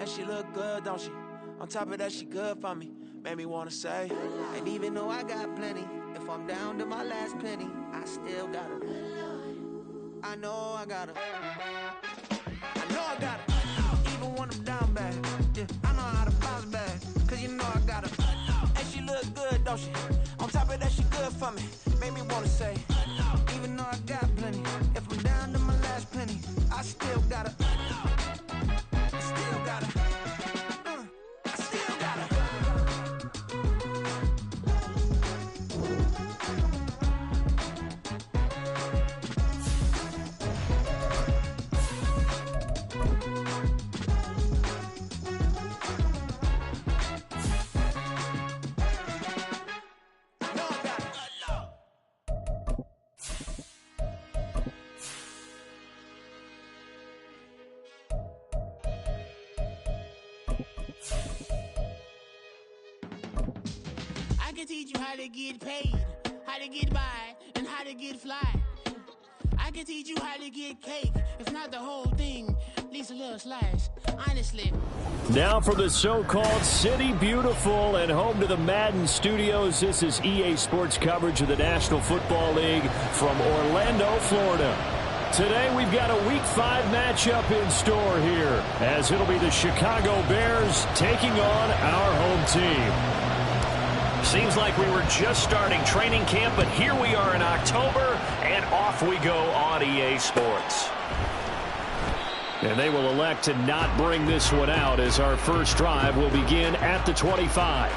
she look good, don't she? On top of that, she good for me. Made me wanna say, and even though I got plenty, if I'm down to my last penny, I still gotta. I know I gotta. I know I gotta. Even when I'm down bad, yeah, I know how to bounce back. Cause you know I gotta. And she look good, don't she? On top of that, she good for me. Made me wanna say, even though I got plenty, if I'm down to my last penny, I still gotta. I still gotta. I still gotta. I can teach you how to get paid, how to get by, and how to get fly. I can teach you how to get cake, if not the whole thing, at least a little slice, honestly. Now for the so-called City Beautiful and home to the Madden studios, this is EA Sports coverage of the National Football League from Orlando, Florida. Today we've got a Week 5 matchup in store here, as it'll be the Chicago Bears taking on our home team. Seems like we were just starting training camp, but here we are in October, and off we go on EA Sports. And they will elect to not bring this one out, as our first drive will begin at the 25.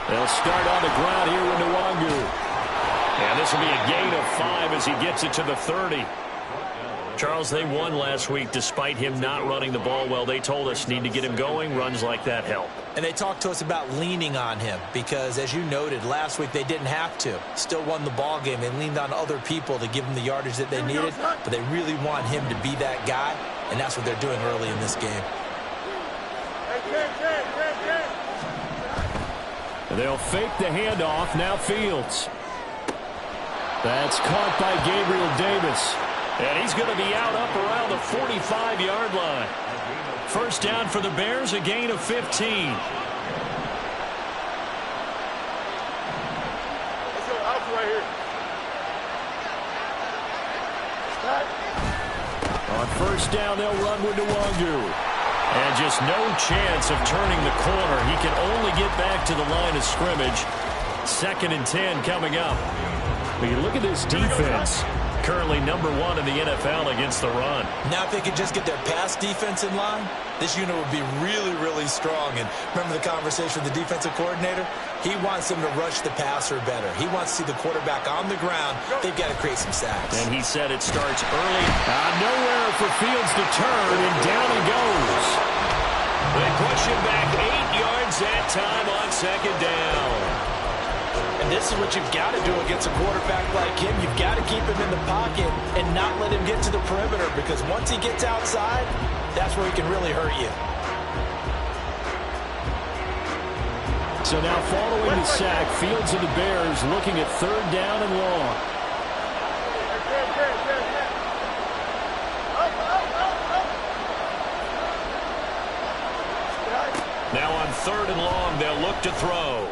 They'll start on the ground here with Nwangu. And this will be a gain of 5 as he gets it to the 30. Charles, they won last week despite him not running the ball well. They told us need to get him going. Runs like that help. And they talked to us about leaning on him because, as you noted, last week they didn't have to. Still won the ball game. They leaned on other people to give them the yardage that they needed, but they really want him to be that guy, and that's what they're doing early in this game. They'll fake the handoff. Now Fields. That's caught by Gabriel Davis. And he's going to be out up around the 45-yard line. First down for the Bears, a gain of 15. Let's go, Alpha right here. On first down, they'll run with Nwangu. And just no chance of turning the corner. He can only get back to the line of scrimmage. 2nd and 10 coming up. But you look at this defense. Currently number 1 in the NFL against the run. Now if they could just get their pass defense in line, this unit would be really, really strong. And remember the conversation with the defensive coordinator? He wants them to rush the passer better. He wants to see the quarterback on the ground. They've got to create some sacks. And he said it starts early. Nowhere for Fields to turn, and down he goes. They push him back 8 yards that time on 2nd down. And this is what you've got to do against a quarterback like him. You've got to keep him in the pocket and not let him get to the perimeter, because once he gets outside, that's where he can really hurt you. So now following the sack, Fields and the Bears looking at 3rd down and long. Now on 3rd and long, they'll look to throw.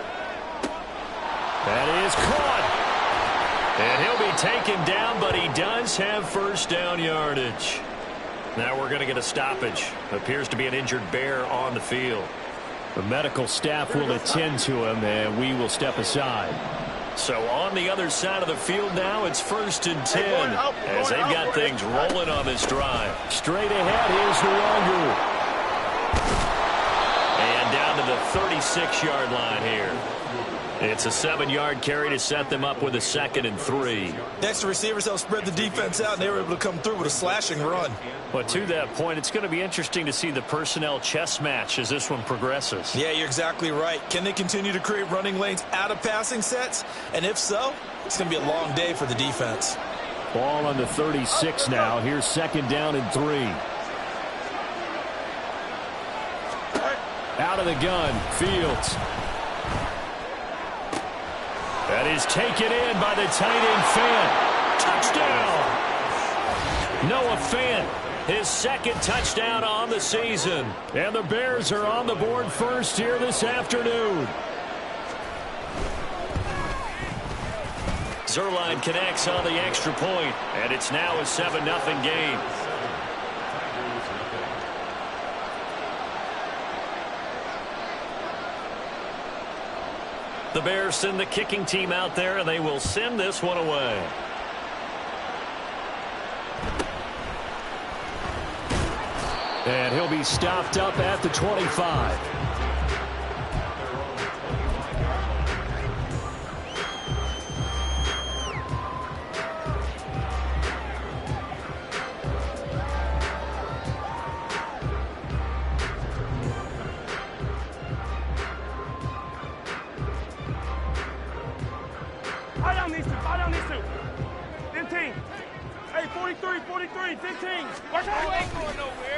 That is caught. And he'll be taken down, but he does have first down yardage. Now we're going to get a stoppage. Appears to be an injured Bear on the field. The medical staff will attend to him, and we will step aside. So on the other side of the field now, it's 1st and 10 as they've got things rolling on this drive. Straight ahead, here's Nwangu. And down to the 36-yard line here. It's a 7-yard carry to set them up with a 2nd and 3. Next to receivers, they'll spread the defense out, and they were able to come through with a slashing run. But to that point, it's going to be interesting to see the personnel chess match as this one progresses. Yeah, you're exactly right. Can they continue to create running lanes out of passing sets? And if so, it's going to be a long day for the defense. Ball on the 36 now. Here's 2nd down and 3. Out of the gun, Fields. That is taken in by the tight end, Fant. Touchdown! Noah Fant, his 2nd touchdown on the season. And the Bears are on the board first here this afternoon. Zerline connects on the extra point, and it's now a 7-0 game. The Bears send the kicking team out there, and they will send this one away. And he'll be stopped up at the 25.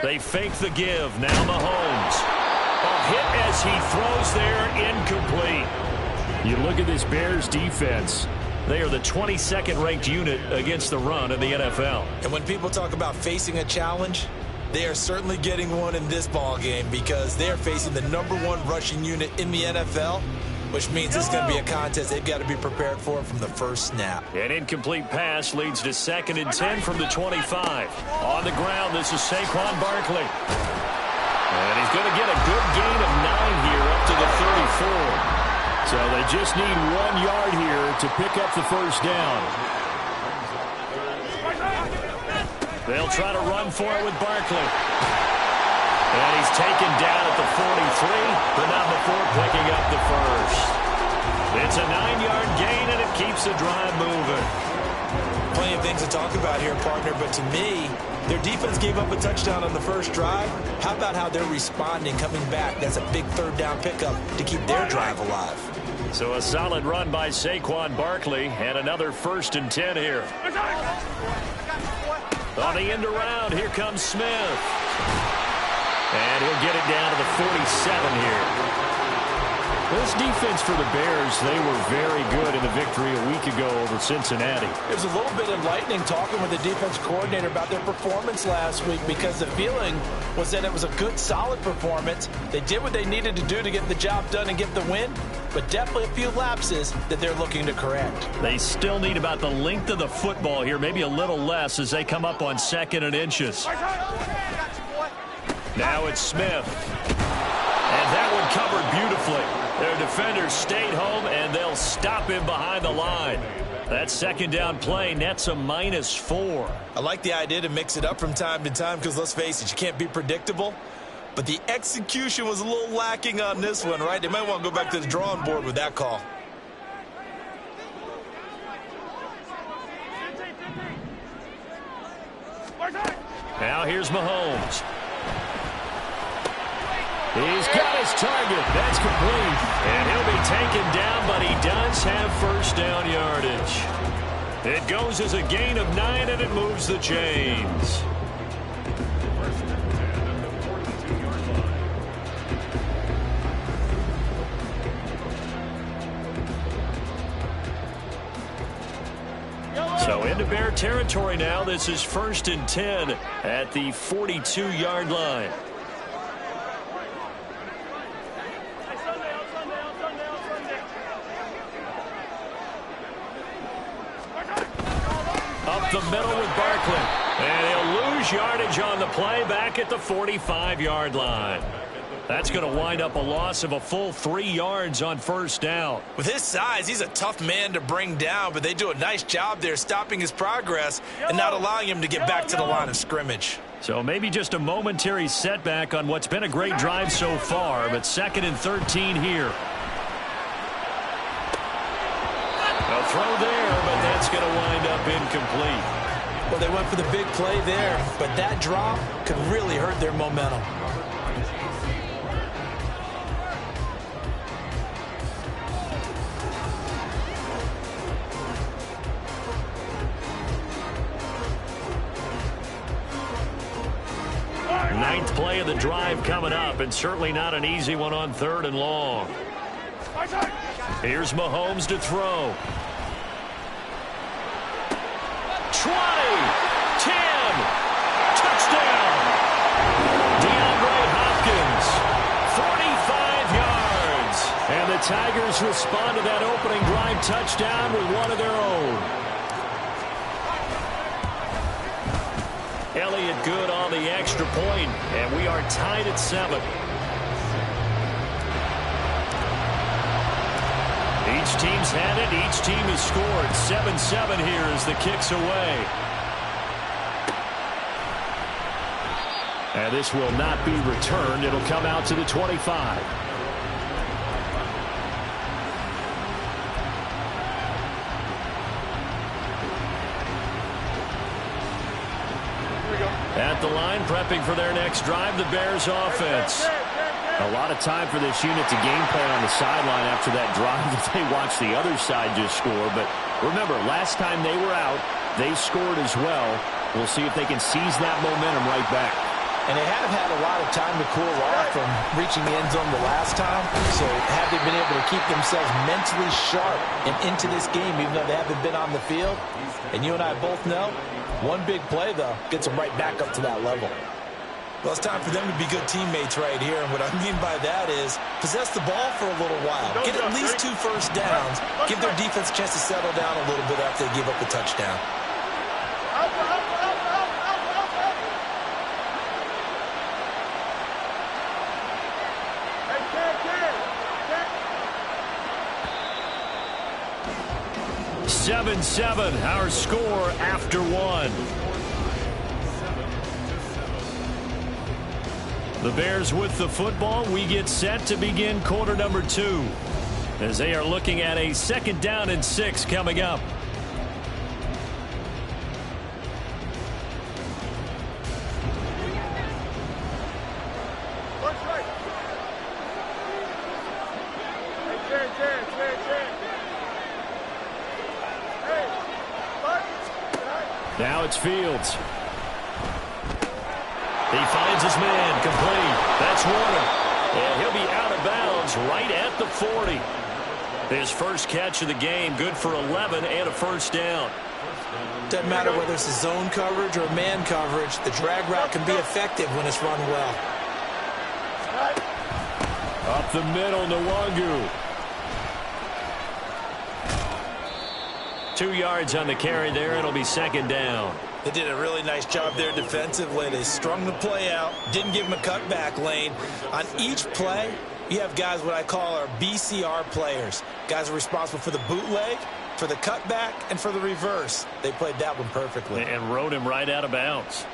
They fake the give. Now Mahomes. A hit as he throws there, incomplete. You look at this Bears defense. They are the 22nd ranked unit against the run in the NFL. And when people talk about facing a challenge, they are certainly getting one in this ball game because they are facing the #1 rushing unit in the NFL, which means it's going to be a contest they've got to be prepared for from the first snap. An incomplete pass leads to 2nd and 10 from the 25. On the ground, this is Saquon Barkley. And he's going to get a good gain of 9 here up to the 34. So they just need 1 yard here to pick up the first down. They'll try to run for it with Barkley. And he's taken down at the 43, but not before picking up the first. It's a 9-yard gain, and it keeps the drive moving. Plenty of things to talk about here, partner, but to me, their defense gave up a touchdown on the first drive. How about how they're responding, coming back? That's a big 3rd down pickup to keep their drive alive. So a solid run by Saquon Barkley, and another 1st and 10 here. On the end around, here comes Smith. And he'll get it down to the 47 here. This defense for the Bears, they were very good in the victory a week ago over Cincinnati. It was a little bit enlightening talking with the defense coordinator about their performance last week because the feeling was that it was a good, solid performance. They did what they needed to do to get the job done and get the win, but definitely a few lapses that they're looking to correct. They still need about the length of the football here, maybe a little less as they come up on 2nd and inches. Now it's Smith. And that one covered beautifully. Their defenders stayed home, and they'll stop him behind the line. That 2nd down play nets a -4. I like the idea to mix it up from time to time because, let's face it, you can't be predictable. But the execution was a little lacking on this one, right? They might want to go back to the drawing board with that call. Now here's Mahomes. He's got his target. That's complete. And he'll be taken down, but he does have 1st down yardage. It goes as a gain of 9, and it moves the chains. So into Bear territory now. This is 1st and 10 at the 42-yard line. Up the middle with Barkley. And he'll lose yardage on the play back at the 45-yard line. That's going to wind up a loss of a full 3 yards on 1st down. With his size, he's a tough man to bring down, but they do a nice job there stopping his progress and not allowing him to get back to the line of scrimmage. So maybe just a momentary setback on what's been a great drive so far, but 2nd and 13 here. A throw there, but that's going to wind up incomplete. Well, they went for the big play there, but that drop could really hurt their momentum. Ninth play of the drive coming up, and certainly not an easy one on 3rd and long. Here's Mahomes to throw. 20, 10, touchdown. DeAndre Hopkins, 45 yards. And the Tigers respond to that opening drive touchdown with one of their own. Elliott good on the extra point, and we are tied at 7. Each team's had it. Each team has scored. 7-7 here as the kick's away. And this will not be returned. It'll come out to the 25. At the line, prepping for their next drive, the Bears offense. A lot of time for this unit to game plan on the sideline after that drive that they watched the other side just score. But remember, last time they were out, they scored as well. We'll see if they can seize that momentum right back. And they have had a lot of time to cool off from reaching the end zone the last time. So have they been able to keep themselves mentally sharp and into this game, even though they haven't been on the field? And you and I both know, one big play, though, gets them right back up to that level. Well, it's time for them to be good teammates right here. And what I mean by that is possess the ball for a little while. Get at least 2 first downs. Give their defense a chance to settle down a little bit after they give up the touchdown. 7-7, our score after 1. The Bears with the football. We get set to begin quarter number 2 as they are looking at a 2nd down and 6 coming up. Now it's Fields. He finds his man, complete. That's Warner. And he'll be out of bounds right at the 40. His first catch of the game, good for 11 and a first down. Doesn't matter whether it's a zone coverage or man coverage, the drag route can be effective when it's run well. Up the middle, Nwangu. 2 yards on the carry there. It'll be 2nd down. They did a really nice job there defensively. They strung the play out, didn't give him a cutback lane. On each play, you have guys what I call our BCR players. Guys are responsible for the bootleg, for the cutback, and for the reverse. They played that one perfectly. And rode him right out of bounds.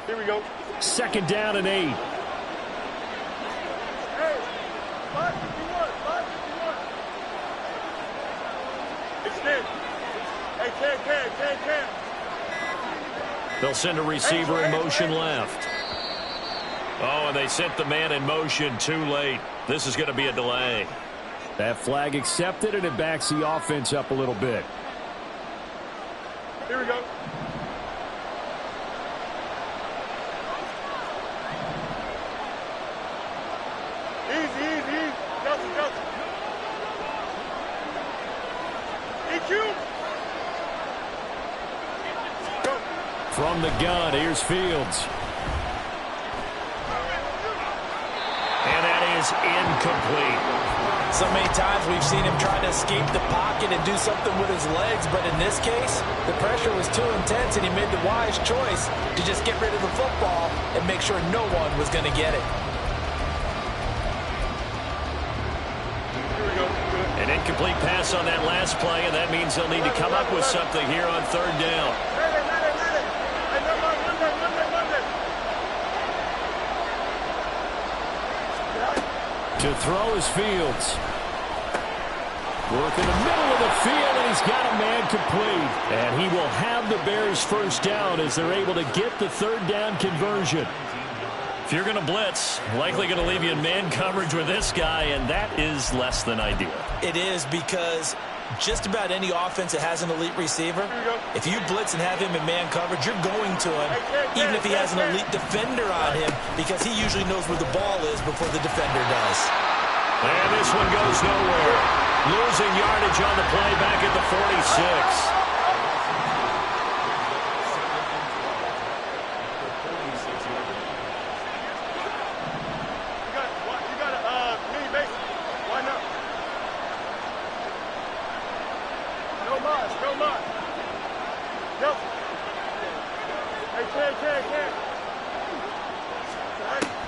Here we go. 2nd down and 8. Hey, 551, 551. Extend. Hey, 10. They'll send a receiver in motion left. Oh, and they sent the man in motion too late. This is going to be a delay. That flag accepted, and it backs the offense up a little bit. Here we go. Easy. Justin. EQ. Go. From the gun, here's Fields. And that is incomplete. So many times we've seen him try to escape the pocket and do something with his legs, but in this case, the pressure was too intense, and he made the wise choice to just get rid of the football and make sure no one was going to get it. An incomplete pass on that last play, and that means they'll need to come up with something here on third down. To throw is Fields. Work in the middle of the field, and he's got a man complete. And he will have the Bears first down as they're able to get the third down conversion. If you're going to blitz, likely going to leave you in man coverage with this guy, and that is less than ideal. It is, because just about any offense that has an elite receiver, if you blitz and have him in man coverage, you're going to him, even if he has an elite defender on him, because he usually knows where the ball is before the defender does. And this one goes nowhere. Losing yardage on the play back at the 46.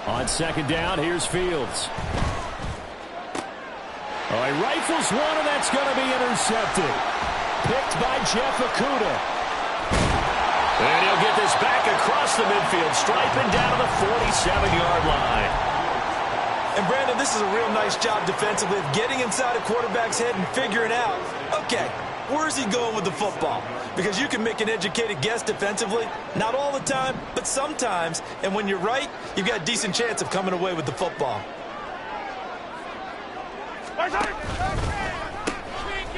On second down, here's Fields. Oh, he rifles one, and that's going to be intercepted. Picked by Jeff Okudah. And he'll get this back across the midfield, striping down to the 47-yard line. And, Brandon, this is a real nice job defensively of getting inside a quarterback's head and figuring out, okay, where's he going with the football? Because you can make an educated guess defensively, not all the time, but sometimes. And when you're right, you've got a decent chance of coming away with the football.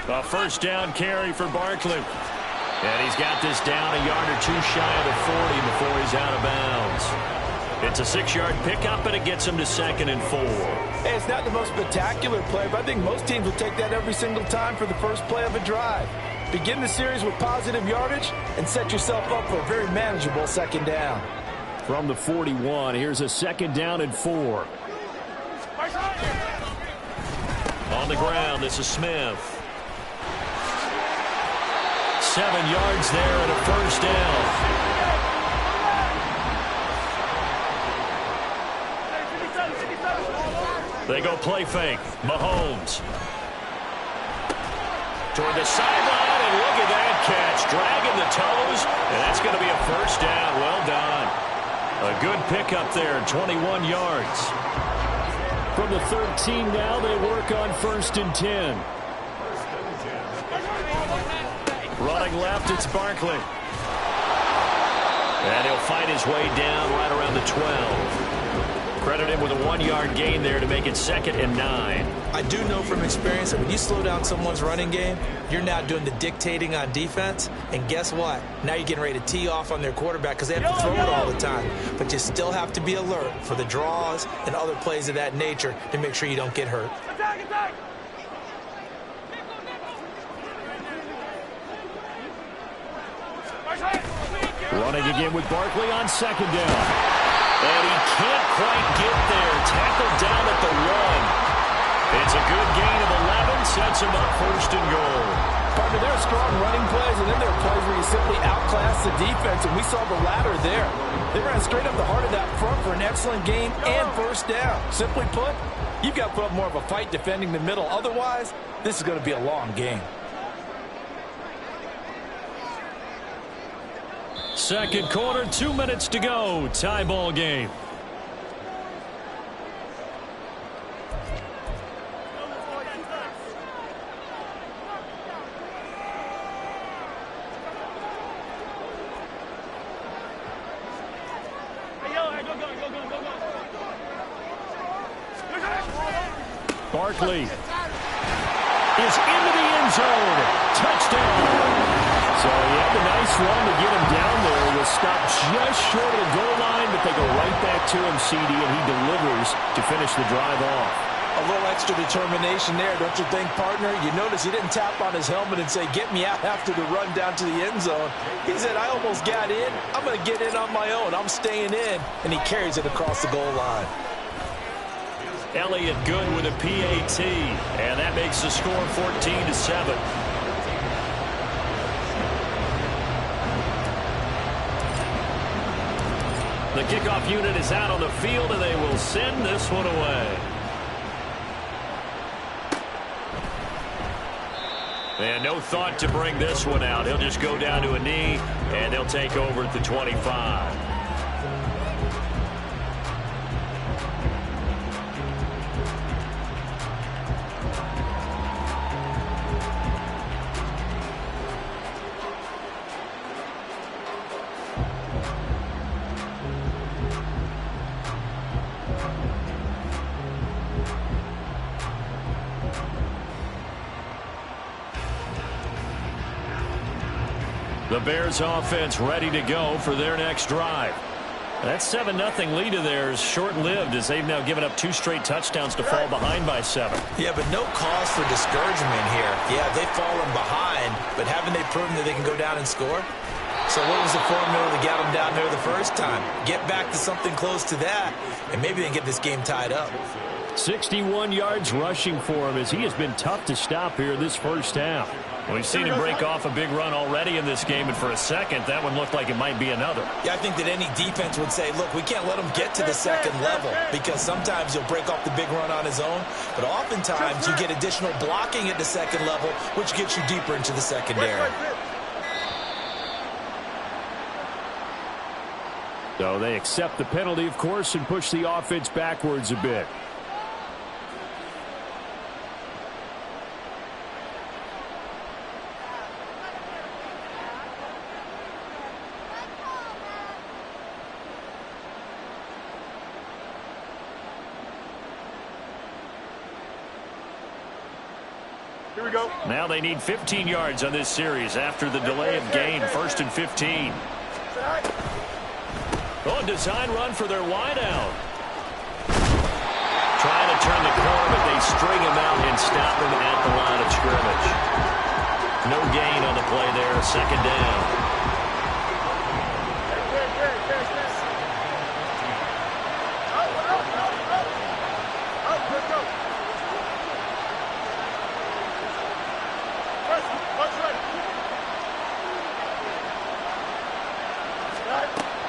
A first down carry for Barkley. And he's got this down a yard or two shy of the 40 before he's out of bounds. It's a 6-yard pickup, and it gets him to 2nd and 4. Hey, it's not the most spectacular play, but I think most teams will take that every single time for the first play of a drive. Begin the series with positive yardage and set yourself up for a very manageable second down. From the 41, here's a 2nd down and 4. On the ground, this is Smith. 7 yards there and a first down. They go play fake. Mahomes. Toward the sideline, and look at that catch. Dragging the toes, and that's going to be a first down. Well done. A good pickup there, 21 yards. From the 13 now, they work on 1st and 10. Running left, it's Barkley. And he'll fight his way down right around the 12. Credit him with a 1-yard gain there to make it 2nd and 9. I do know from experience that when you slow down someone's running game, you're now doing the dictating on defense. And guess what? Now you're getting ready to tee off on their quarterback because they have to throw it all the time. But you still have to be alert for the draws and other plays of that nature to make sure you don't get hurt. Attack, attack! Running again with Barkley on 2nd down. And he can't quite get there. Tackled down at the 1. It's a good gain of 11. Sets him up 1st and goal. Partner, there are strong running plays, and then there are plays where you simply outclass the defense, and we saw the latter there. They ran straight up the heart of that front for an excellent gain and first down. Simply put, you've got to put up more of a fight defending the middle. Otherwise, this is going to be a long game. Second quarter, 2 minutes to go. Tie ball game. Barkley is into the end zone. Touchdown. So he had the nice run to get him down there. He was stopped just short of the goal line, but they go right back to him, CD, and he delivers to finish the drive off. A little extra determination there, don't you think, partner? You notice he didn't tap on his helmet and say, get me out after the run down to the end zone. He said, I almost got in. I'm going to get in on my own. I'm staying in. And he carries it across the goal line. Elliott good with a PAT, and that makes the score 14-7. The kickoff unit is out on the field, and they will send this one away. And no thought to bring this one out. He'll just go down to a knee, and they'll take over at the 25. The Bears offense ready to go for their next drive. That 7-0 lead of theirs short-lived as they've now given up 2 straight touchdowns to fall behind by 7. Yeah, but no cause for discouragement here. Yeah, they've fallen behind, but haven't they proven that they can go down and score? So what was the formula to get them down there the first time? Get back to something close to that, and maybe they can get this game tied up. 61 yards rushing for him as he has been tough to stop here this first half. We've seen him break off a big run already in this game, and for a second, that one looked like it might be another. Yeah, I think that any defense would say, look, we can't let him get to the second level because sometimes he'll break off the big run on his own, but oftentimes you get additional blocking at the second level, which gets you deeper into the secondary. So they accept the penalty, of course, and push the offense backwards a bit. Here we go. Now they need 15 yards on this series after the delay of game. 1st and 15. Oh, design run for their wideout. Trying to turn the corner, but they string him out and stop him at the line of scrimmage. No gain on the play there. 2nd down.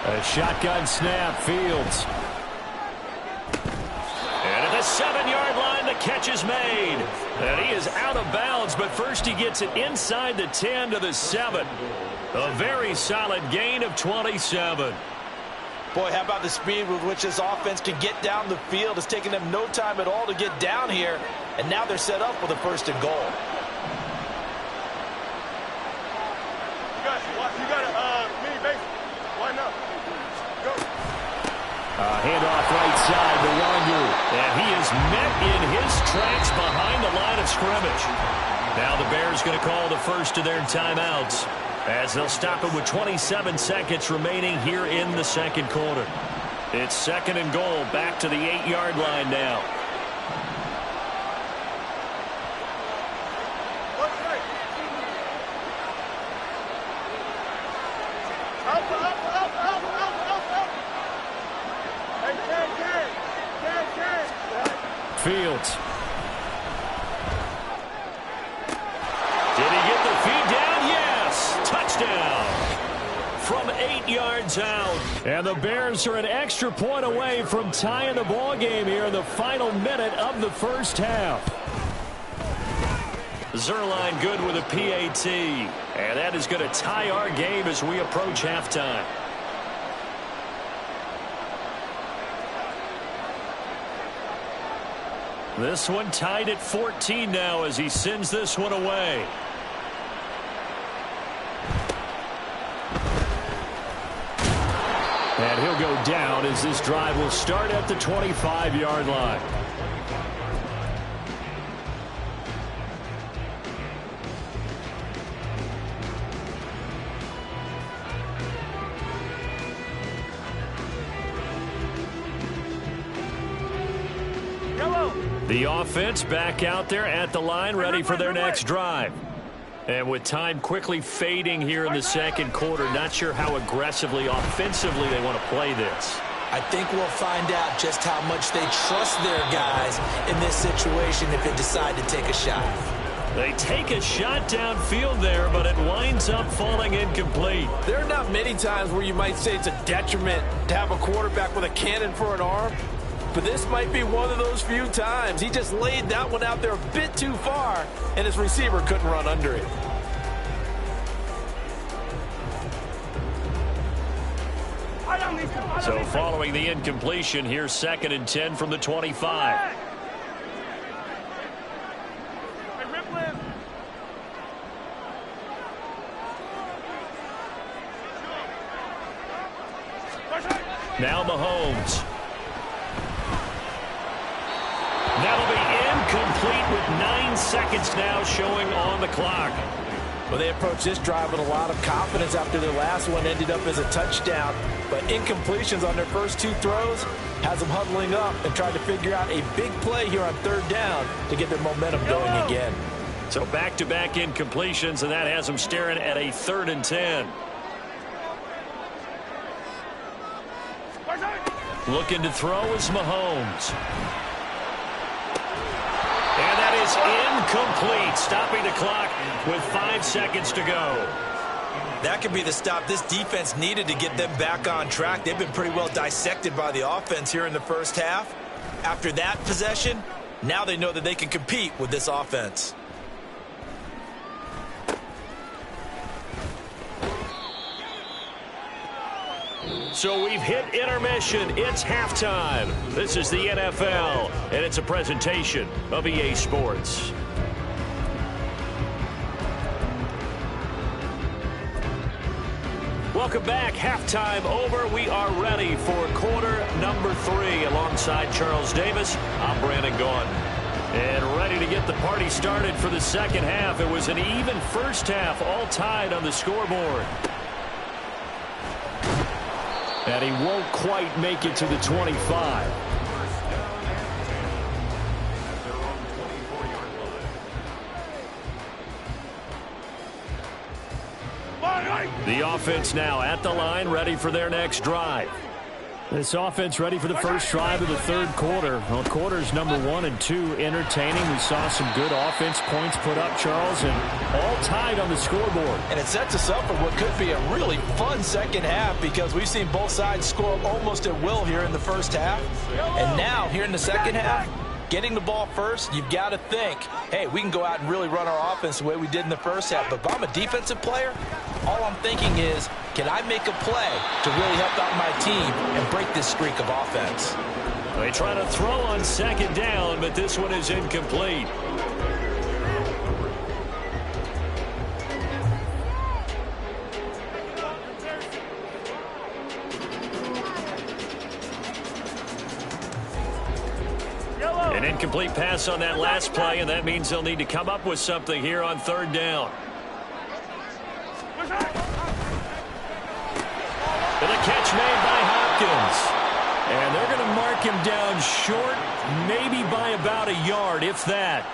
A shotgun snap, Fields. And at the 7-yard line, the catch is made. And he is out of bounds, but first he gets it inside the 10 to the 7. A very solid gain of 27. Boy, how about the speed with which this offense can get down the field? It's taken them no time at all to get down here, and now they're set up with a 1st and goal. You got a mini base. Line up. Go. Handoff right side to Wandu. And he is met in his tracks behind the line of scrimmage. Now the Bears going to call the first of their timeouts as they'll stop it with 27 seconds remaining here in the 2nd quarter. It's 2nd and goal, back to the 8-yard line now. Fields. Did he get the feed down? Yes. Touchdown. From 8 yards out. And the Bears are an extra point away from tying the ball game here in the final minute of the first half. Zerline good with a PAT. And that is going to tie our game as we approach halftime. This one tied at 14 now as he sends this one away. And he'll go down as this drive will start at the 25-yard line. The offense back out there at the line, ready for their next drive. And with time quickly fading here in the 2nd quarter, not sure how aggressively, offensively they want to play this. I think we'll find out just how much they trust their guys in this situation if they decide to take a shot. They take a shot downfield there, but it winds up falling incomplete. There are not many times where you might say it's a detriment to have a quarterback with a cannon for an arm. but this might be one of those few times. He just laid that one out there a bit too far, and his receiver couldn't run under it. So following the incompletion, here's 2nd and 10 from the 25. Now Mahomes. That'll be incomplete with 9 seconds now showing on the clock. Well, they approached this drive with a lot of confidence after their last one ended up as a touchdown. But incompletions on their first 2 throws has them huddling up and trying to figure out a big play here on 3rd down to get their momentum going again. So back-to-back incompletions, and that has them staring at a 3rd and 10. Looking to throw is Mahomes. And that is incomplete, stopping the clock with 5 seconds to go. That could be the stop this defense needed to get them back on track. They've been pretty well dissected by the offense here in the first half. After that possession, now they know that they can compete with this offense. So we've hit intermission. It's halftime. This is the NFL, and it's a presentation of EA Sports. Welcome back. Halftime over. We are ready for quarter number 3. Alongside Charles Davis, I'm Brandon Gaughan. And ready to get the party started for the second half. It was an even first half, all tied on the scoreboard. And he won't quite make it to the 25. The offense now at the line, ready for their next drive. This offense ready for the first drive of the 3rd quarter. Well, quarters number 1 and 2 entertaining. We saw some good offense points put up, Charles, and all tied on the scoreboard. And it sets us up for what could be a really fun second half because we've seen both sides score almost at will here in the first half. And now, here in the second half, getting the ball first, you've got to think, hey, we can go out and really run our offense the way we did in the first half. But if I'm a defensive player, all I'm thinking is, can I make a play to really help out my team and break this streak of offense? They try to throw on 2nd down, but this one is incomplete. An incomplete pass on that last play, and that means they'll need to come up with something here on 3rd down. And a catch made by Hopkins. And they're going to mark him down short, maybe by about a yard, if that.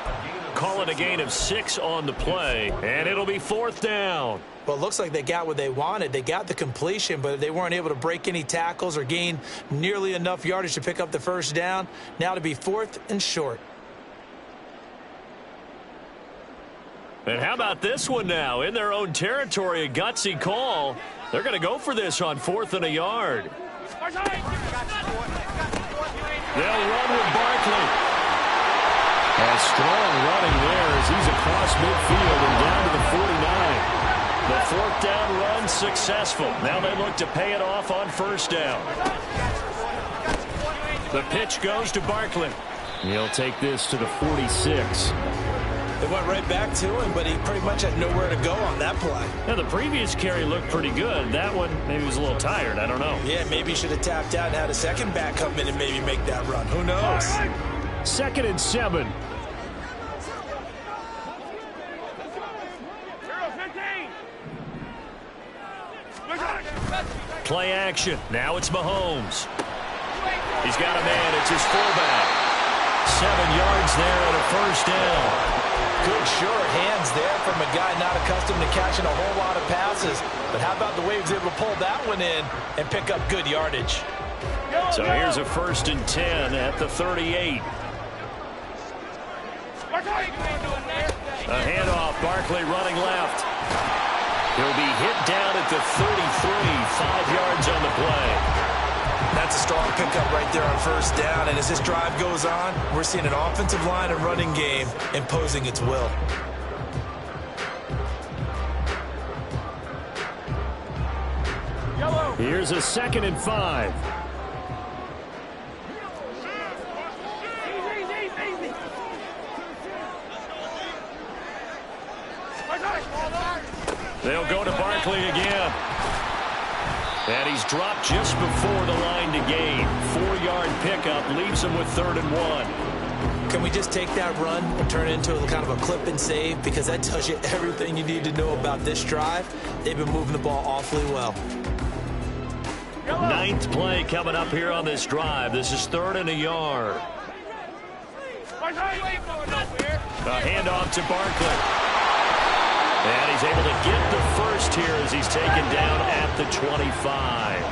Call it a gain of 6 on the play, and it'll be 4th down. Well, it looks like they got what they wanted. They got the completion, but they weren't able to break any tackles or gain nearly enough yardage to pick up the first down. Now to be 4th and short. And how about this one now? In their own territory, a gutsy call. They're going to go for this on 4th and a yard. They'll run with Barkley. A strong running there as he's across midfield and down to the 49. The 4th down run successful. Now they look to pay it off on 1st down. The pitch goes to Barkley. He'll take this to the 46. They went right back to him, but he pretty much had nowhere to go on that play. Now, the previous carry looked pretty good. That one, maybe was a little tired. I don't know. Yeah, maybe he should have tapped out and had a second back come in and maybe make that run. Who knows? 2nd and 7. Play action. Now it's Mahomes. He's got a man. It's his fullback. 7 yards there and a 1st down. Good, sure hands there from a guy not accustomed to catching a whole lot of passes. But how about the way he was able to pull that one in and pick up good yardage? So here's a 1st and 10 at the 38. A handoff. Barkley running left. He'll be hit down at the 33. 5 yards on the play. Now That's a strong pickup right there on first down. And as this drive goes on, we're seeing an offensive line and running game imposing its will. Here's a 2nd and 5. They'll go to Barkley again. And he's dropped just before the line to gain. 4-yard pickup leaves him with 3rd and 1. Can we just take that run and turn it into kind of a clip and save? Because that tells you everything you need to know about this drive. They've been moving the ball awfully well. 9th play coming up here on this drive. This is 3rd and a yard. A handoff to Barkley. And he's able to get the first here as he's taken down at the 25.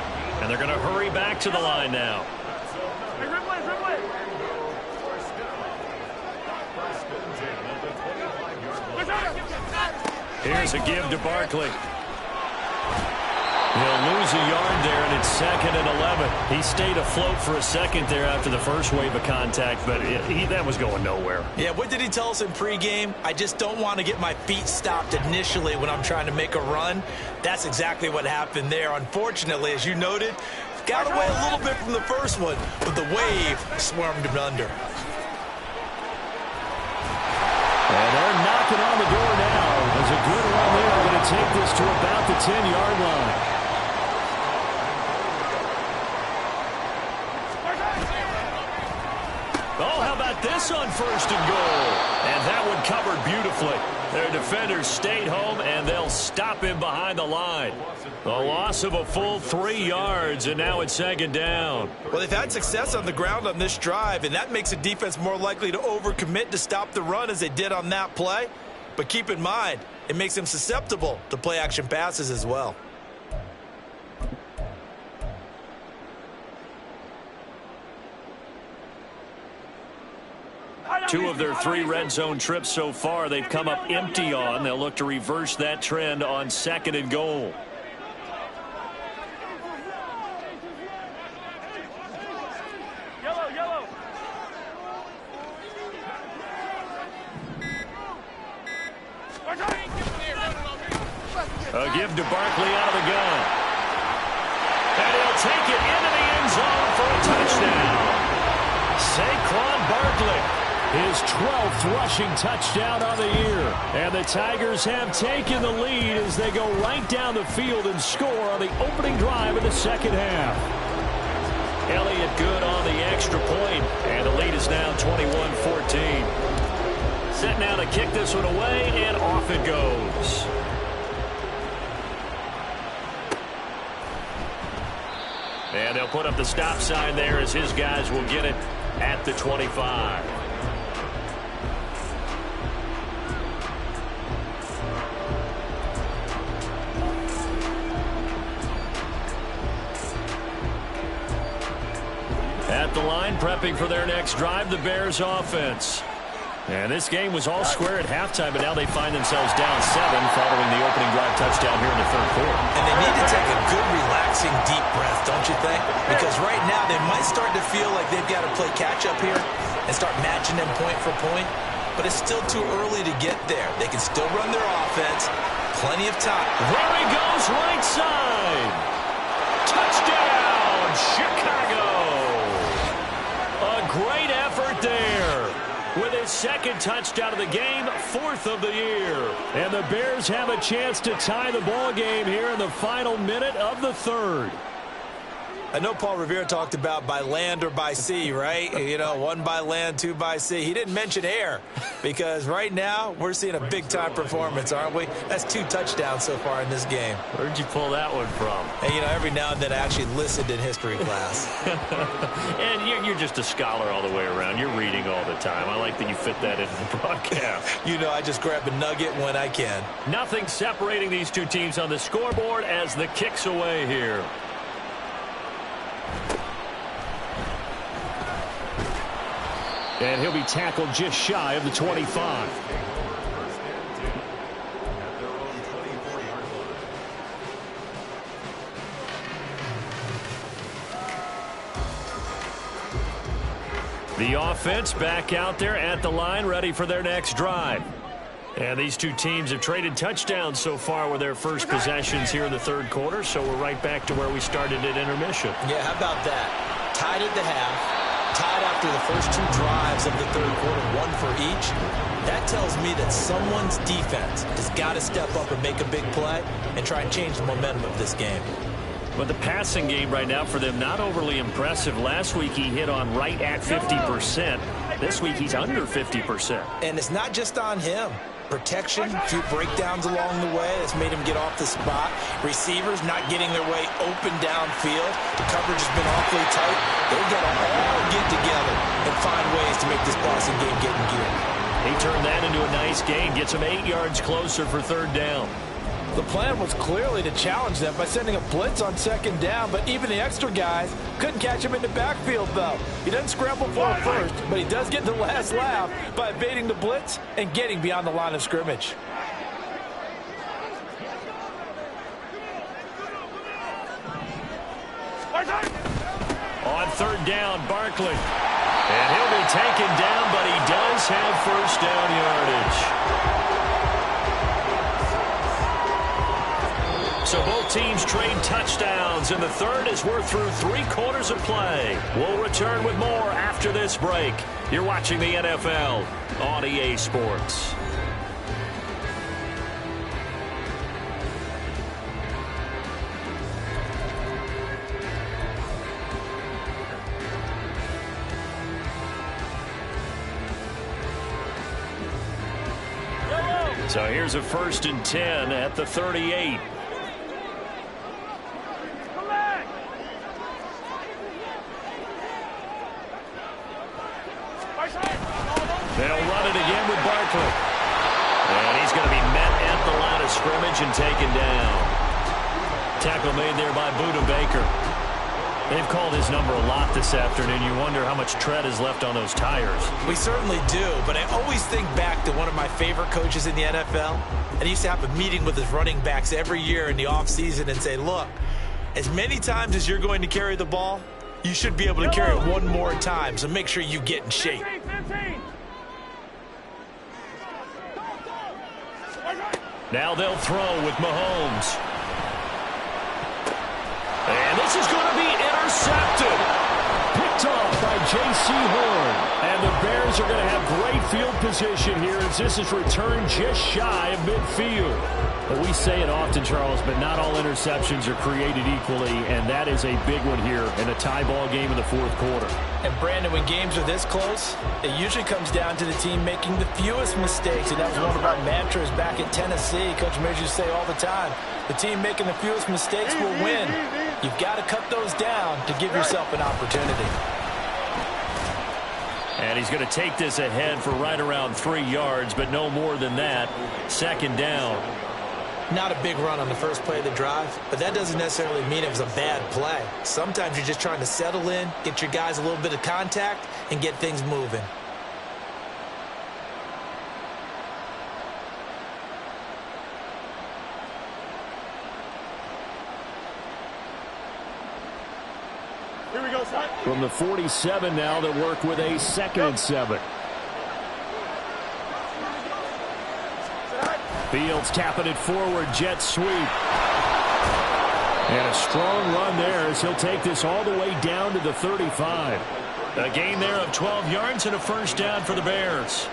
And they're going to hurry back to the line now. Here's a give to Barkley. He'll lose a yard there, and it's 2nd and 11. He stayed afloat for a second there after the first wave of contact, but that was going nowhere. Yeah, what did he tell us in pregame? I just don't want to get my feet stopped initially when I'm trying to make a run. That's exactly what happened there. Unfortunately, as you noted, got away a little bit from the first one, but the wave swarmed him under. And they're knocking on the door now. There's a good run there. Going to take this to about the 10-yard line. Oh, how about this on 1st and goal? And that one covered beautifully. Their defenders stayed home, and they'll stop him behind the line. A loss of a full 3 yards, and now it's 2nd down. Well, they've had success on the ground on this drive, and that makes a defense more likely to overcommit to stop the run as they did on that play. But keep in mind, it makes them susceptible to play-action passes as well. Two of their 3 red zone trips so far they've come up empty on. They'll look to reverse that trend on 2nd and goal. A give to Barkley out of the gun. And he'll take it into the end zone for a touchdown. Saquon Barkley. His 12th rushing touchdown on the year. And the Tigers have taken the lead as they go right down the field and score on the opening drive of the 2nd half. Elliott good on the extra point, and the lead is now 21-14. Set now to kick this one away, and off it goes. And they'll put up the stop sign there as his guys will get it at the 25. At the line, prepping for their next drive, the Bears offense. And this game was all square at halftime, but now they find themselves down 7 following the opening drive touchdown here in the 3rd quarter. And they need to take a good, relaxing, deep breath, don't you think? Because right now they might start to feel like they've got to play catch-up here and start matching them point for point. But it's still too early to get there. They can still run their offense. Plenty of time. There he goes, right side. Touchdown, Chicago. A great effort there. With his 2nd touchdown of the game, 4th of the year. And the Bears have a chance to tie the ball game here in the final minute of the 3rd. I know Paul Revere talked about by land or by sea, right? You know, 1 by land, 2 by sea. He didn't mention air because right now we're seeing a big-time performance, aren't we? That's 2 touchdowns so far in this game. Where'd you pull that one from? And, you know, every now and then I actually listened in history class. And you're just a scholar all the way around. You're reading all the time. I like that you fit that into the broadcast. You know, I just grab a nugget when I can. Nothing separating these two teams on the scoreboard as the kick's away here. And he'll be tackled just shy of the 25. The offense back out there at the line, ready for their next drive. And these two teams have traded touchdowns so far with their first possessions here in the third quarter, so we're right back to where we started at intermission. Yeah, how about that? Tied at the half, tied after the first two drives of the third quarter, one for each. That tells me that someone's defense has got to step up and make a big play and try and change the momentum of this game. But the passing game right now for them, not overly impressive. Last week he hit on right at 50%. This week he's under 50%. And it's not just on him. Protection, a few breakdowns along the way that's made him get off the spot. Receivers not getting their way open downfield. The coverage has been awfully tight. They've got to all get together and find ways to make this passing game get in gear. He turned that into a nice gain, gets him 8 yards closer for third down. The plan was clearly to challenge them by sending a blitz on second down, but even the extra guys couldn't catch him in the backfield, though. He doesn't scramble for it first, but he does get the last laugh by evading the blitz and getting beyond the line of scrimmage. On third down, Barkley. And he'll be taken down, but he does have first down yardage. So both teams trade touchdowns, and the third as we're through 3 quarters of play. We'll return with more after this break. You're watching the NFL on EA Sports. So here's a 1st and 10 at the 38. They'll run it again with Barkley. And he's going to be met at the line of scrimmage and taken down. Tackle made there by Buda Baker. They've called his number a lot this afternoon. You wonder how much tread is left on those tires. We certainly do, but I always think back to one of my favorite coaches in the NFL. And he used to have a meeting with his running backs every year in the offseason and say, look, as many times as you're going to carry the ball, you should be able to carry it one more time, so make sure you get in shape. Now they'll throw with Mahomes. And this is going to be intercepted. Picked off by J.C. Horn. And the Bears are going to have great field position here as this is returned just shy of midfield. But we say it often, Charles, but not all interceptions are created equally, and that is a big one here in a tie ball game in the fourth quarter. And, Brandon, when games are this close, it usually comes down to the team making the fewest mistakes, and that was one of our mantras back in Tennessee. Coach Mears used to say all the time, the team making the fewest mistakes will win. You've got to cut those down to give yourself an opportunity. And he's going to take this ahead for right around 3 yards, but no more than that. Second down. Not a big run on the first play of the drive, but that doesn't necessarily mean it was a bad play. Sometimes you're just trying to settle in, get your guys a little bit of contact, and get things moving. Here we go, son. From the 47 now, they'll work with a 2nd and 7. Fields tapping it forward, jet sweep. And a strong run there as he'll take this all the way down to the 35. A gain there of 12 yards and a first down for the Bears.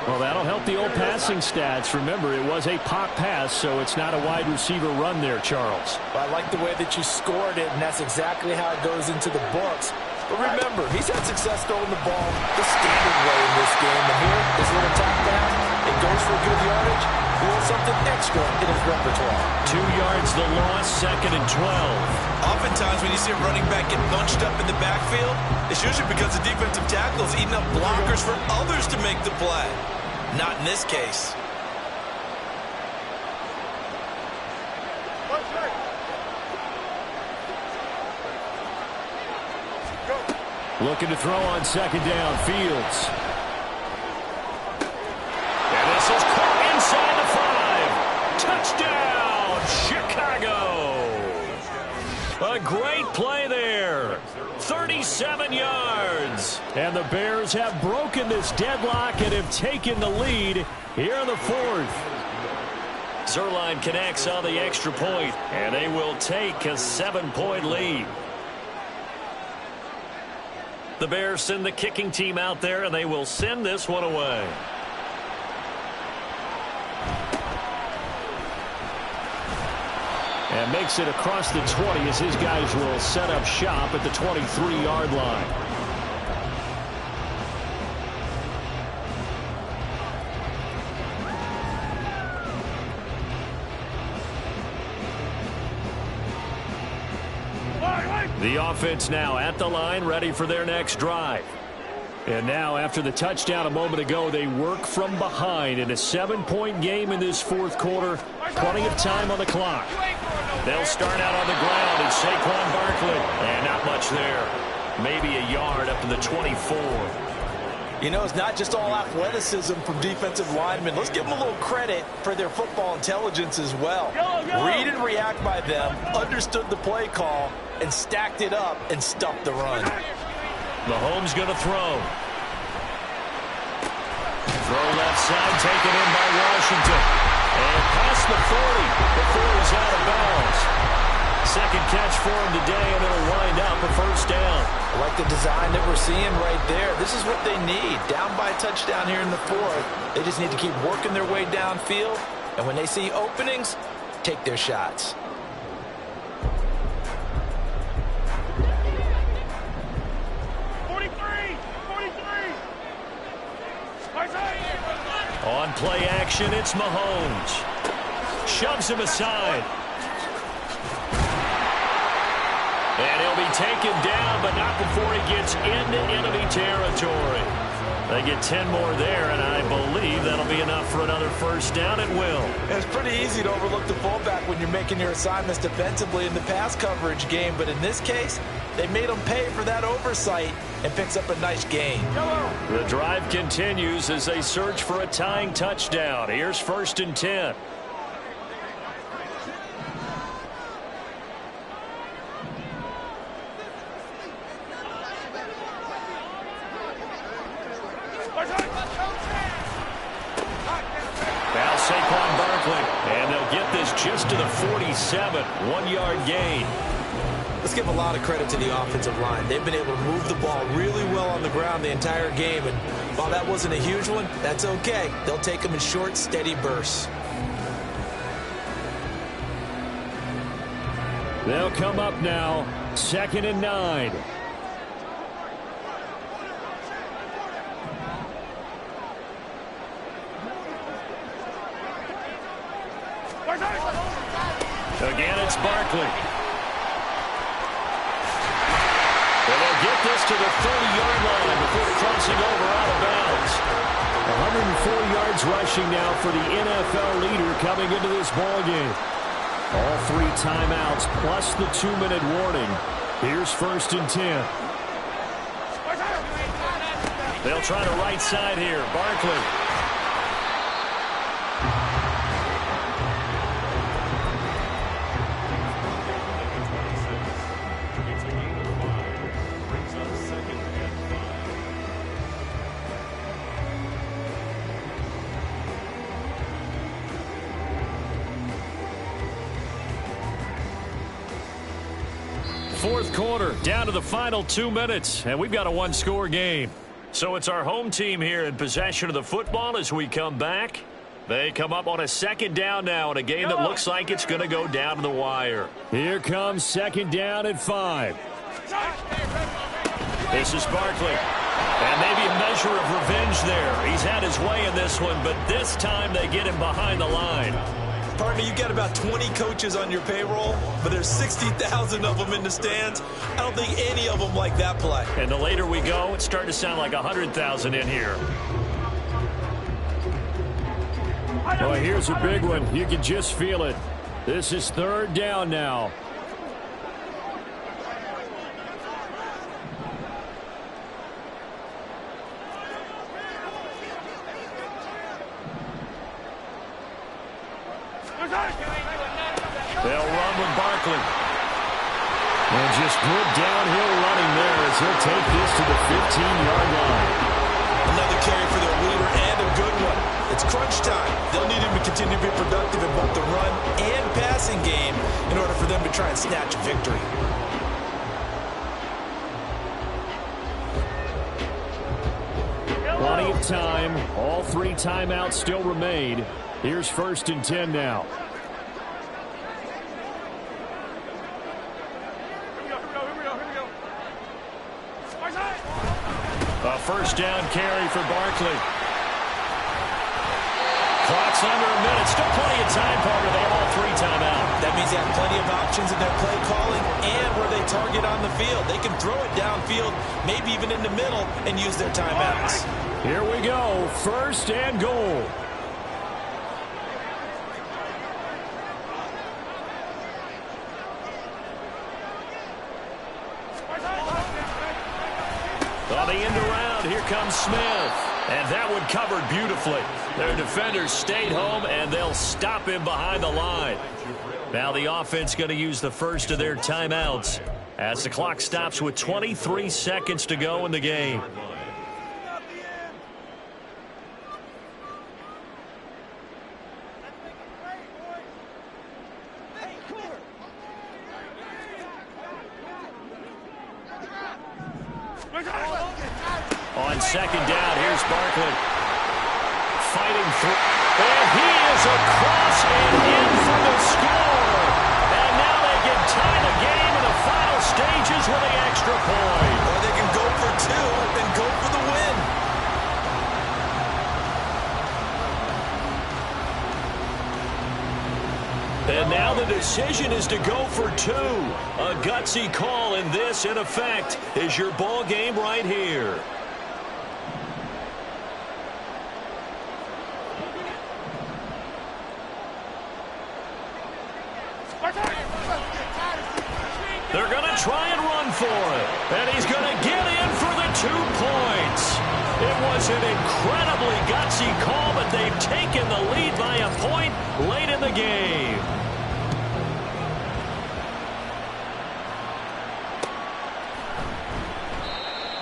Well, that'll help the old passing stats. Remember, it was a pop pass, so it's not a wide receiver run there, Charles. Well, I like the way that you scored it, and that's exactly how it goes into the books. But remember, he's had success throwing the ball the standard way in this game. And here, this little top pass, it goes for good yardage. A little something extra in his repertoire. 2 yards the loss, 2nd and 12. Oftentimes when you see a running back get bunched up in the backfield, it's usually because the defensive tackle is eating up blockers for others to make the play. Not in this case. Looking to throw on 2nd down, Fields. And this is caught inside the 5. Touchdown, Chicago. A great play there. 37 yards. And the Bears have broken this deadlock and have taken the lead here in the fourth. Zerline connects on the extra point, and they will take a 7-point lead. The Bears send the kicking team out there, and they will send this one away. And makes it across the 20 as his guys will set up shop at the 23-yard line. The offense now at the line, ready for their next drive. And now, after the touchdown a moment ago, they work from behind in a 7-point game in this fourth quarter. Plenty of time on the clock. They'll start out on the ground. It's Saquon Barkley. And not much there. Maybe a yard up to the 24. You know, it's not just all athleticism from defensive linemen. Let's give them a little credit for their football intelligence as well. Read and react by them, understood the play call, and stacked it up and stuffed the run. Mahomes going to throw. Throw left side, taken in by Washington. And past the 40 before he's out of bounds. Second catch for him today, and it'll wind up a first down. I like the design that we're seeing right there. This is what they need. Down by a touchdown here in the fourth. They just need to keep working their way downfield. And when they see openings, take their shots. On play action, it's Mahomes. Shoves him aside. And he'll be taken down, but not before he gets into enemy territory. They get 10 more there, and I believe that'll be enough for another first down. It will. It's pretty easy to overlook the fullback when you're making your assignments defensively in the pass coverage game, but in this case, they made him pay for that oversight and picks up a nice gain. The drive continues as they search for a tying touchdown. Here's 1st and 10. Now Saquon Barkley, and they'll get this just to the 47, 1-yard gain. Let's give a lot of credit to the offensive line. They've been able to move the ball really well on the ground the entire game, and while that wasn't a huge one, that's okay. They'll take them in short, steady bursts. They'll come up now, 2nd and 9. Again, it's Barkley. And they'll get this to the 30-yard line before crossing over out of bounds. 104 yards rushing now for the NFL leader coming into this ballgame. All 3 timeouts plus the 2-minute warning. Here's 1st and 10. They'll try to right side here. Barkley. Fourth quarter, down to the final 2 minutes, and we've got a 1-score game. So it's our home team here in possession of the football as we come back. They come up on a 2nd down now in a game that looks like it's going to go down to the wire. Here comes 2nd down at 5. This is Barkley. And maybe a measure of revenge there. He's had his way in this one, but this time they get him behind the line. Partner, you got about 20 coaches on your payroll, but there's 60,000 of them in the stands. I don't think any of them like that play. And the later we go, it's starting to sound like 100,000 in here. Well, here's a big one. You can just feel it. This is 3rd down now. They'll run with Barkley. And just good downhill running there as he'll take this to the 15-yard time. They'll need him to continue to be productive in both the run and passing game in order for them to try and snatch a victory. Plenty of time. All 3 timeouts still remain. Here's 1st and 10 now. A first down carry for Barkley. Clock's under a minute. Still plenty of time, Parker. They have all 3 timeouts. That means they have plenty of options in their play calling and where they target on the field. They can throw it downfield, maybe even in the middle, and use their timeouts. Here we go. 1st and goal. On the end around, here comes Smith. And that one covered beautifully. Their defenders stayed home, and they'll stop him behind the line. Now the offense going to use the first of their timeouts as the clock stops with 23 seconds to go in the game. On 2nd down, here's Barkley. Fighting through. And he is across and in for the score. And now they can tie the game in the final stages with the extra point. Or they can go for 2 and go for the win. And now the decision is to go for 2. A gutsy call, and this, in effect, is your ball game right here. They're going to try and run for it. And he's going to get in for the 2 points. It was an incredibly gutsy call, but they've taken the lead by a point late in the game.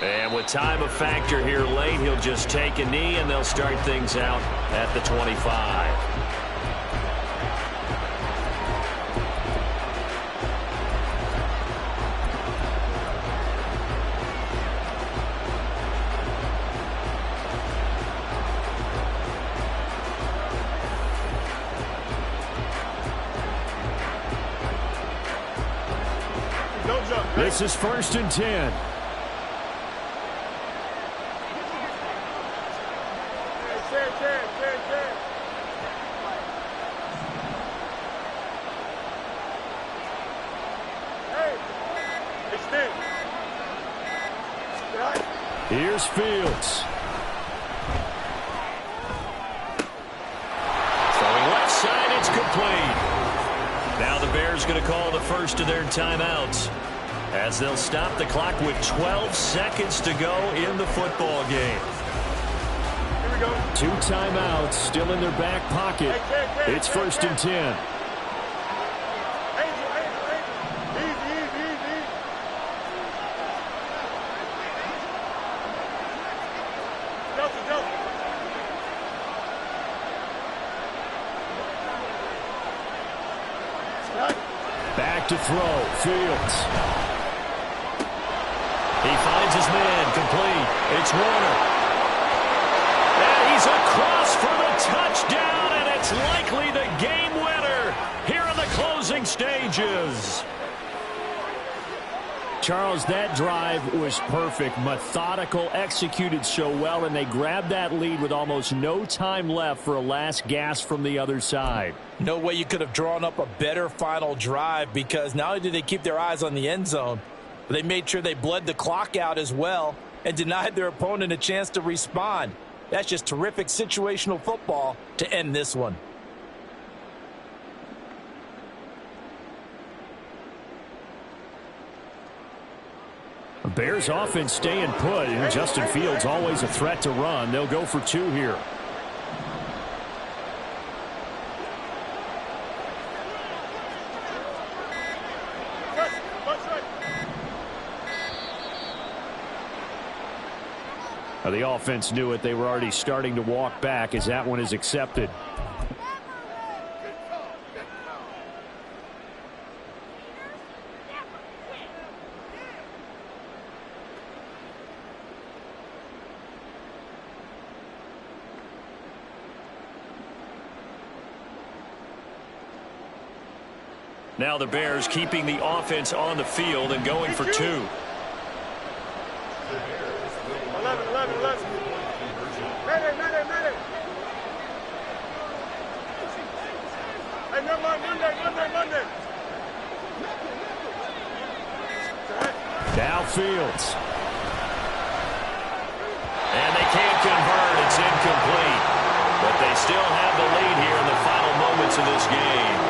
And with time a factor here late, he'll just take a knee, and they'll start things out at the 25. This is 1st and 10. Here's Fields. Throwing left side, it's complete. Now the Bears going to call the first of their timeouts as they'll stop the clock with 12 seconds to go in the football game. Here we go. 2 timeouts still in their back pocket. It's 1st and 10. Back to throw. Fields. He finds his man complete. It's Warner. And he's across for the touchdown, and it's likely the game winner here in the closing stages. Charles, that drive was perfect, methodical, executed so well, and they grabbed that lead with almost no time left for a last gasp from the other side. No way you could have drawn up a better final drive, because not only did they keep their eyes on the end zone, but they made sure they bled the clock out as well and denied their opponent a chance to respond. That's just terrific situational football to end this one. Bears offense staying put, and Justin Fields always a threat to run. They'll go for 2 here. The offense knew it. They were already starting to walk back as that one is accepted. Now the Bears keeping the offense on the field and going for 2. 11. Ready. Hey, Monday. Downfield. And they can't convert. It's incomplete. But they still have the lead here in the final moments of this game.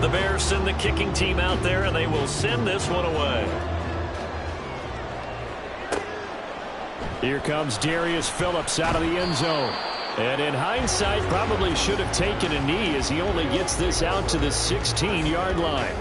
The Bears send the kicking team out there, and they will send this one away. Here comes Darius Phillips out of the end zone. And in hindsight, probably should have taken a knee as he only gets this out to the 16-yard line.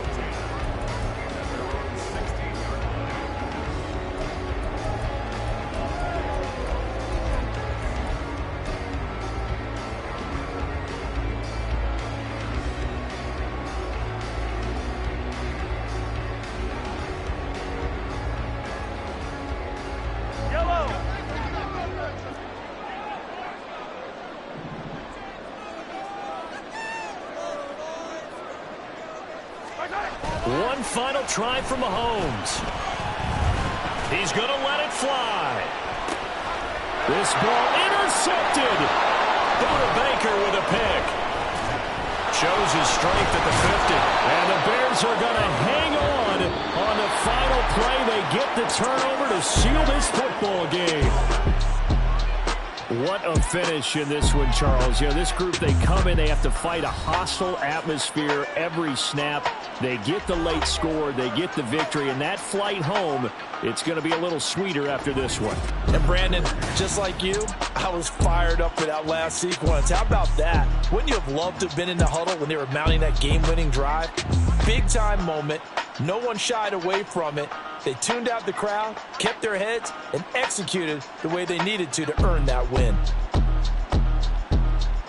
One final try from Mahomes. He's going to let it fly. This ball intercepted. Buda Baker with a pick. Shows his strength at the 50. And the Bears are going to hang on the final play. They get the turnover to seal this football game. What a finish in this one, Charles. You know, this group, they come in, they have to fight a hostile atmosphere every snap. They get the late score, they get the victory, and that flight home, it's going to be a little sweeter after this one. And Brandon, just like you, I was fired up for that last sequence. How about that? Wouldn't you have loved to have been in the huddle when they were mounting that game-winning drive? Big-time moment. No one shied away from it. They tuned out the crowd, kept their heads, and executed the way they needed to earn that win.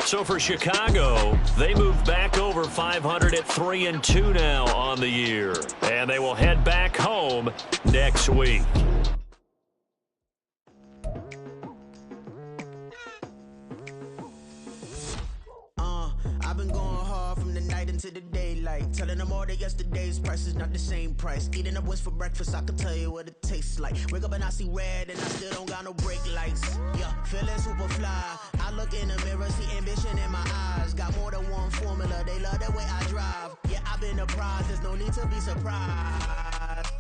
So for Chicago, they move back over 500 at 3-2 now on the year. And they will head back home next week. I've been going hard from the night into the daylight, telling them all that yesterday's price is not the same price. Eating up what's for breakfast, I can tell you what it tastes like. Wake up and I see red and I still don't got no brake lights. Yeah, feeling super fly. I look in the mirror, see ambition in my eyes. Got more than one formula, they love the way I drive. Yeah, I've been a prize, there's no need to be surprised.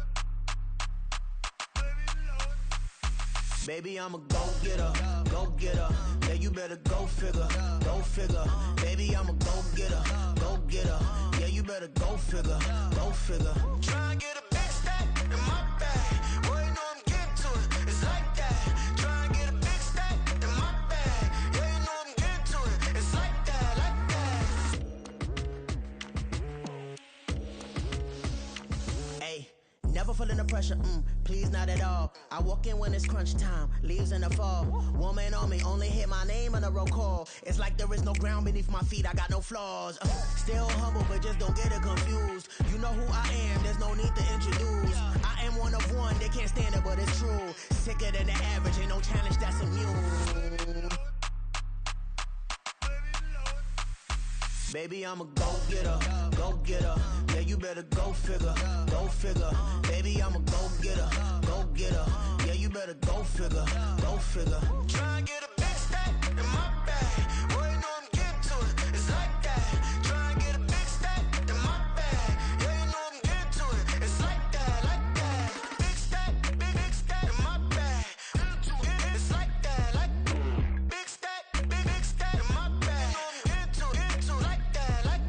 Baby, I'm a go-getter, go-getter. Yeah, you better go figure, go figure. Baby, I'm a go-getter, go-getter. Yeah, you better go figure, go figure. Try and get a big stack in my bag. Boy, you know I'm getting to it, it's like that. Try and get a big stack in my bag. Yeah, you know I'm getting to it, it's like that, like that. Hey, never feeling the pressure, please not at all. I walk in when it's crunch time, leaves in the fall. Woman on me, only hit my name on a roll call. It's like there is no ground beneath my feet, I got no flaws. Still humble, but just don't get it confused. You know who I am, there's no need to introduce. I am one of one, they can't stand it, but it's true. Sicker than the average, ain't no challenge that's immune. Baby, I'm a go-getter, go-getter. Yeah, you better go figure, go figure. Baby, I'm a go-getter, go-getter. Yeah, you better go figure, go figure. Try and get a big stack in my bag. Boy, you know I'm getting to it, it's like that. Try and get a big stack in my bag. Yeah, you know I'm getting to it, it's like that, like that. Big stack, big stack in my bag. It's like that, like big stack in my bag. You know I'm getting to it, like that, like.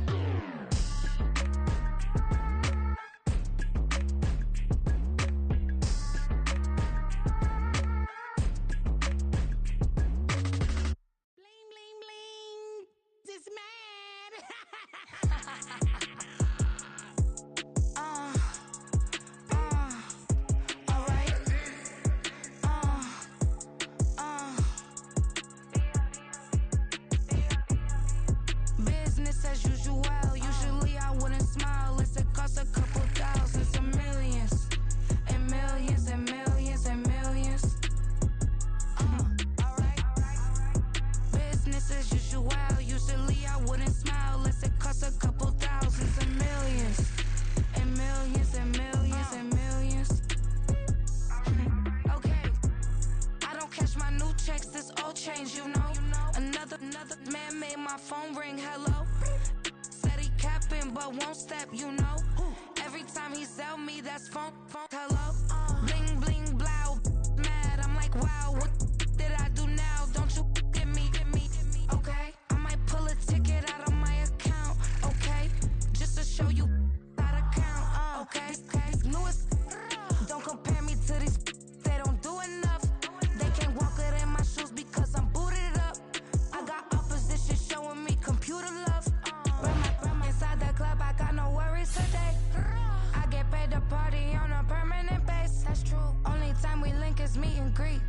phone ring, hello. Said he capping, but won't step, you know. Every time he sell me, that's phone, hello. Bling, bling, blow, mad. I'm like, wow, what did I do now? Don't you get me, okay? I might pull a ticket out of my account, okay? Just to show you how to count, okay? Newest, don't compare me to these, they don't do enough. They can't walk it in my shoes because I'm booted up. I got opposition showing me computer love. Run my inside the club, I got no worries today. I get paid to party on a permanent base. That's true. Only time we link is meet and greet.